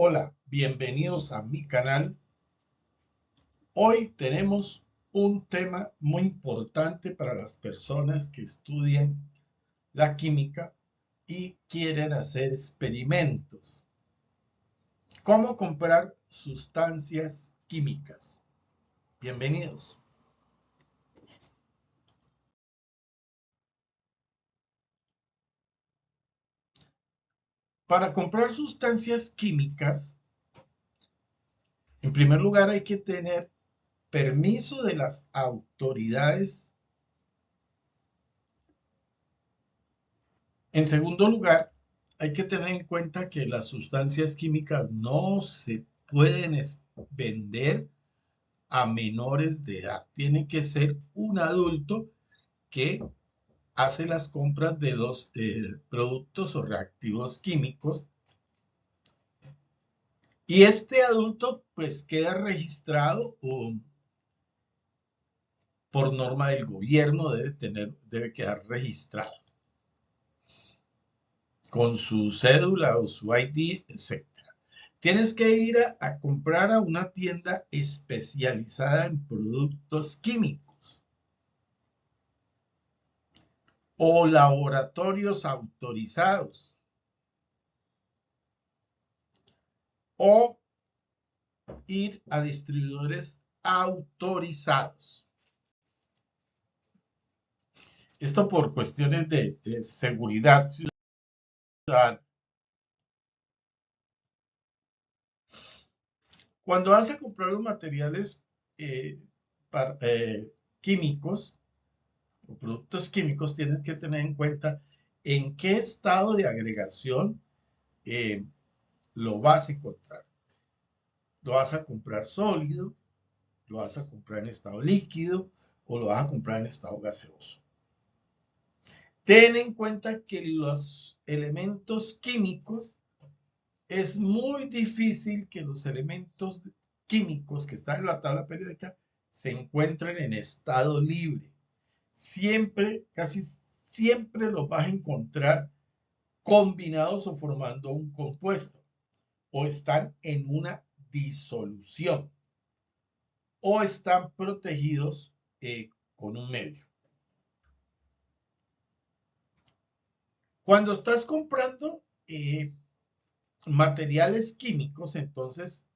Hola, bienvenidos a mi canal. Hoy tenemos un tema muy importante para las personas que estudian la química y quieren hacer experimentos. ¿Cómo comprar sustancias químicas? Bienvenidos. Para comprar sustancias químicas, en primer lugar hay que tener permiso de las autoridades. En segundo lugar, hay que tener en cuenta que las sustancias químicas no se pueden vender a menores de edad. Tiene que ser un adulto que hace las compras de los productos o reactivos químicos. Y este adulto pues queda registrado por norma del gobierno, debe quedar registrado con su cédula o su ID, etc. Tienes que ir a comprar a una tienda especializada en productos químicos o laboratorios autorizados o ir a distribuidores autorizados. Esto por cuestiones de seguridad ciudadana. Cuando vas a comprar los materiales eh, químicos o productos químicos, tienes que tener en cuenta en qué estado de agregación eh, lo vas a encontrar. Lo vas a comprar sólido, lo vas a comprar en estado líquido o lo vas a comprar en estado gaseoso. Ten en cuenta que los elementos químicos, es muy difícil que los elementos químicos que están en la tabla periódica se encuentren en estado libre. Siempre, casi siempre los vas a encontrar combinados o formando un compuesto, o están en una disolución, o están protegidos con un medio. Cuando estás comprando materiales químicos, entonces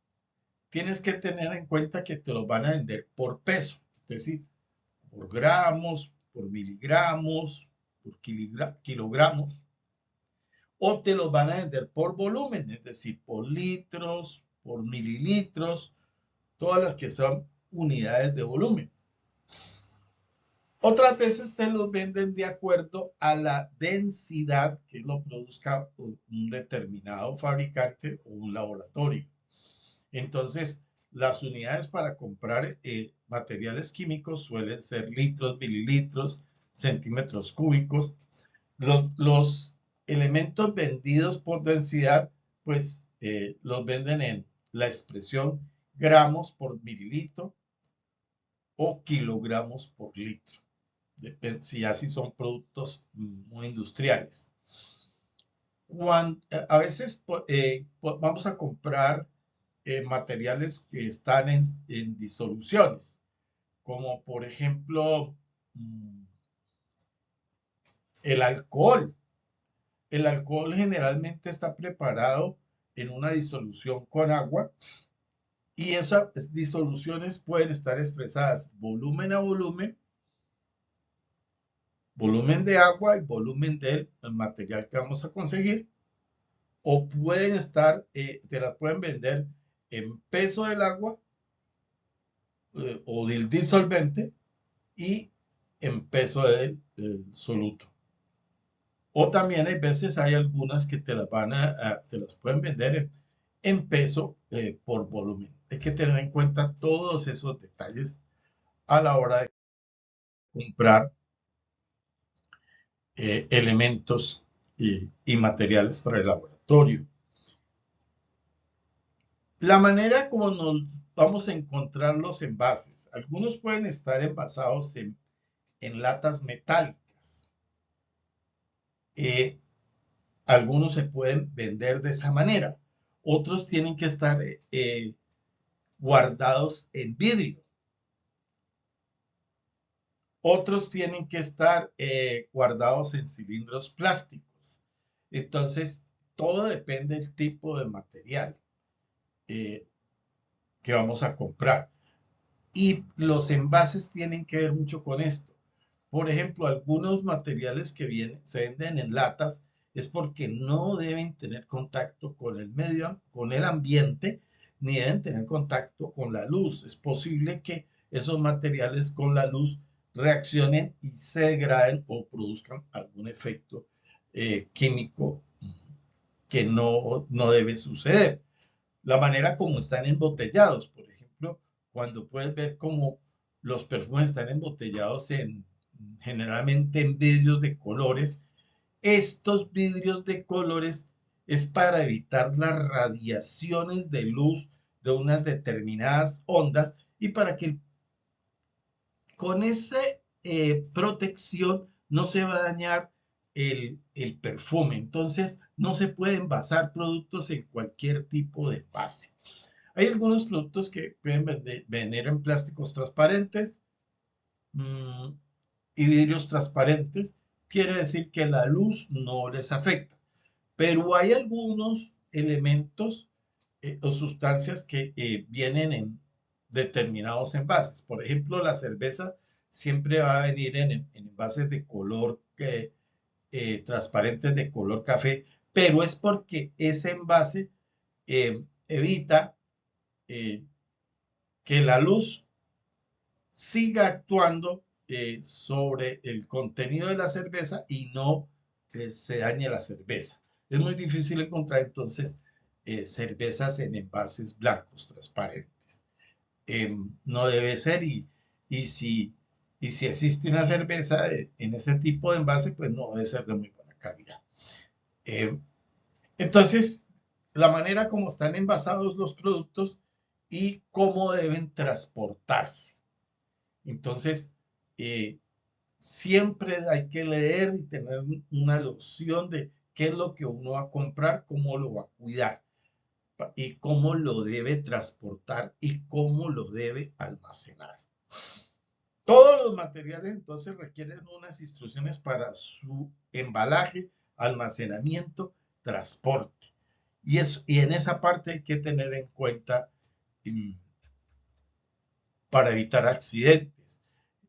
tienes que tener en cuenta que te los van a vender por peso, es decir, por gramos, por miligramos, por kilogramos, o te los van a vender por volumen, es decir, por litros, por mililitros, todas las que son unidades de volumen. Otras veces te los venden de acuerdo a la densidad que lo produzca un determinado fabricante o un laboratorio. Entonces, las unidades para comprar materiales químicos suelen ser litros, mililitros, centímetros cúbicos. Los elementos vendidos por densidad, pues los venden en la expresión gramos por mililitro o kilogramos por litro, si así son productos muy industriales. A veces vamos a comprar materiales que están en disoluciones, como por ejemplo el alcohol. El alcohol generalmente está preparado en una disolución con agua y esas disoluciones pueden estar expresadas volumen a volumen, volumen de agua y volumen del material que vamos a conseguir, o pueden estar, te las pueden vender en peso del agua o del disolvente y en peso del soluto. O también hay veces, hay algunas que te las pueden vender en peso por volumen. Hay que tener en cuenta todos esos detalles a la hora de comprar elementos y materiales para el laboratorio. La manera como nos vamos a encontrar los envases. Algunos pueden estar envasados en latas metálicas. Algunos se pueden vender de esa manera. otros tienen que estar guardados en vidrio, otros tienen que estar guardados en cilindros plásticos. Entonces, todo depende del tipo de material que vamos a comprar. Y los envases tienen que ver mucho con esto. Por ejemplo, algunos materiales que se venden en latas es porque no deben tener contacto con el medio, con el ambiente, ni deben tener contacto con la luz. Es posible que esos materiales con la luz reaccionen y se degraden o produzcan algún efecto químico que no debe suceder. La manera como están embotellados, por ejemplo, cuando puedes ver cómo los perfumes están embotellados generalmente en vidrios de colores, estos vidrios de colores es para evitar las radiaciones de luz de unas determinadas ondas y para que con esa protección no se va a dañar el perfume. Entonces, no se pueden envasar productos en cualquier tipo de envase. Hay algunos productos que pueden venir en plásticos transparentes y vidrios transparentes. Quiere decir que la luz no les afecta. Pero hay algunos elementos o sustancias que vienen en determinados envases. Por ejemplo, la cerveza siempre va a venir en envases de color transparentes de color café, pero es porque ese envase evita que la luz siga actuando sobre el contenido de la cerveza y no se dañe la cerveza. Es muy difícil encontrar entonces cervezas en envases blancos transparentes. No debe ser y si existe una cerveza en ese tipo de envase, pues no debe ser de muy buena calidad. Entonces, la manera como están envasados los productos y cómo deben transportarse. Entonces, siempre hay que leer y tener una noción de qué es lo que uno va a comprar, cómo lo va a cuidar y cómo lo debe transportar y cómo lo debe almacenar. Todos los materiales entonces requieren unas instrucciones para su embalaje, almacenamiento, transporte. Y en esa parte hay que tener en cuenta para evitar accidentes.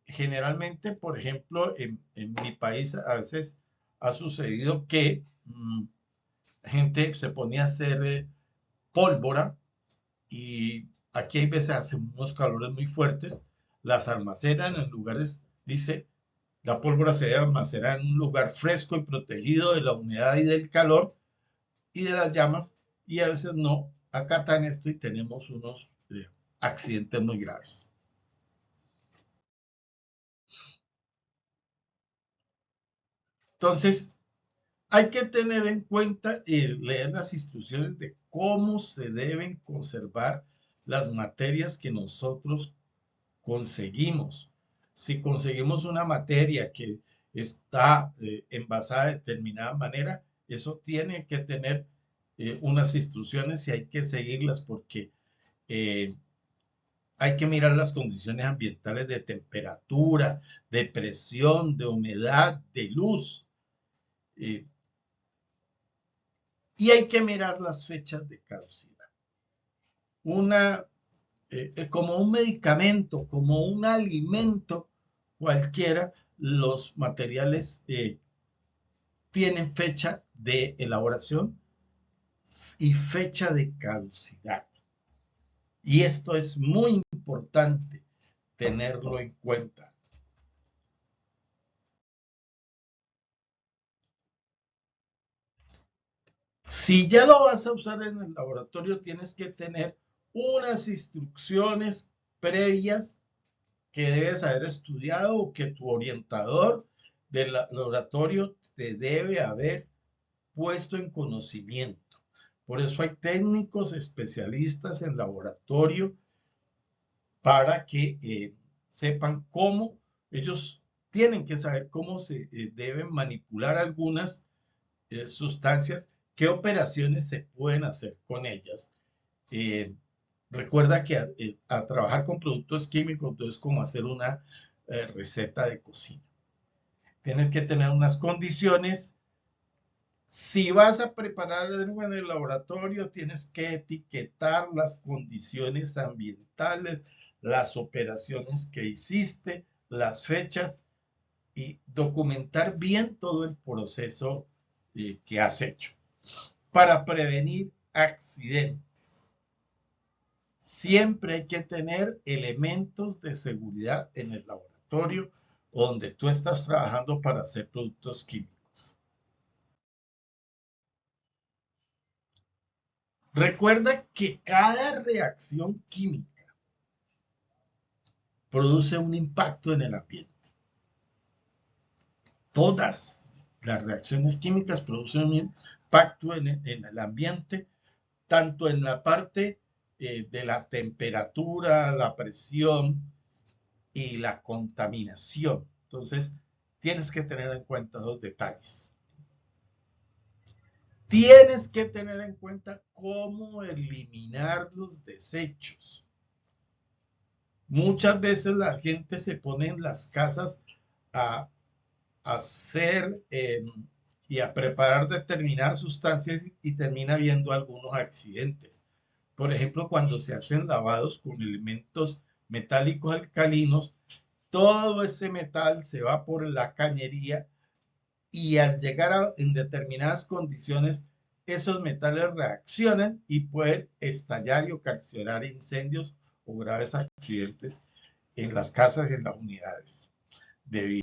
Generalmente, por ejemplo, en mi país a veces ha sucedido que gente se ponía a hacer pólvora y aquí hay veces hace unos calores muy fuertes, las almacenan en lugares, dice, la pólvora se debe almacenar en un lugar fresco y protegido de la humedad y del calor y de las llamas, y a veces no acatan esto y tenemos unos accidentes muy graves. Entonces, hay que tener en cuenta y leer las instrucciones de cómo se deben conservar las materias que nosotros conseguimos. Si conseguimos una materia que está envasada de determinada manera, eso tiene que tener unas instrucciones y hay que seguirlas porque hay que mirar las condiciones ambientales de temperatura, de presión, de humedad, de luz. Y hay que mirar las fechas de caducidad. Como un medicamento, como un alimento cualquiera, los materiales tienen fecha de elaboración y fecha de caducidad. Y esto es muy importante tenerlo en cuenta. Si ya lo vas a usar en el laboratorio, tienes que tener unas instrucciones previas que debes haber estudiado o que tu orientador del laboratorio te debe haber puesto en conocimiento. Por eso hay técnicos especialistas en laboratorio para que sepan cómo ellos tienen que saber cómo se deben manipular algunas sustancias ¿Qué operaciones se pueden hacer con ellas? Recuerda que a trabajar con productos químicos entonces es como hacer una receta de cocina. Tienes que tener unas condiciones. Si vas a preparar algo en el laboratorio, tienes que etiquetar las condiciones ambientales, las operaciones que hiciste, las fechas y documentar bien todo el proceso que has hecho para prevenir accidentes. Siempre hay que tener elementos de seguridad en el laboratorio donde tú estás trabajando para hacer productos químicos. Recuerda que cada reacción química produce un impacto en el ambiente. Todas las reacciones químicas producen un impacto en el ambiente, tanto en la parte de la temperatura, la presión y la contaminación. Entonces, tienes que tener en cuenta esos detalles. Tienes que tener en cuenta cómo eliminar los desechos. Muchas veces la gente se pone en las casas a hacer y a preparar determinadas sustancias y termina habiendo algunos accidentes. Por ejemplo, cuando se hacen lavados con elementos metálicos alcalinos, todo ese metal se va por la cañería y al llegar en determinadas condiciones, esos metales reaccionan y pueden estallar y ocasionar incendios o graves accidentes en las casas y en las unidades de vida.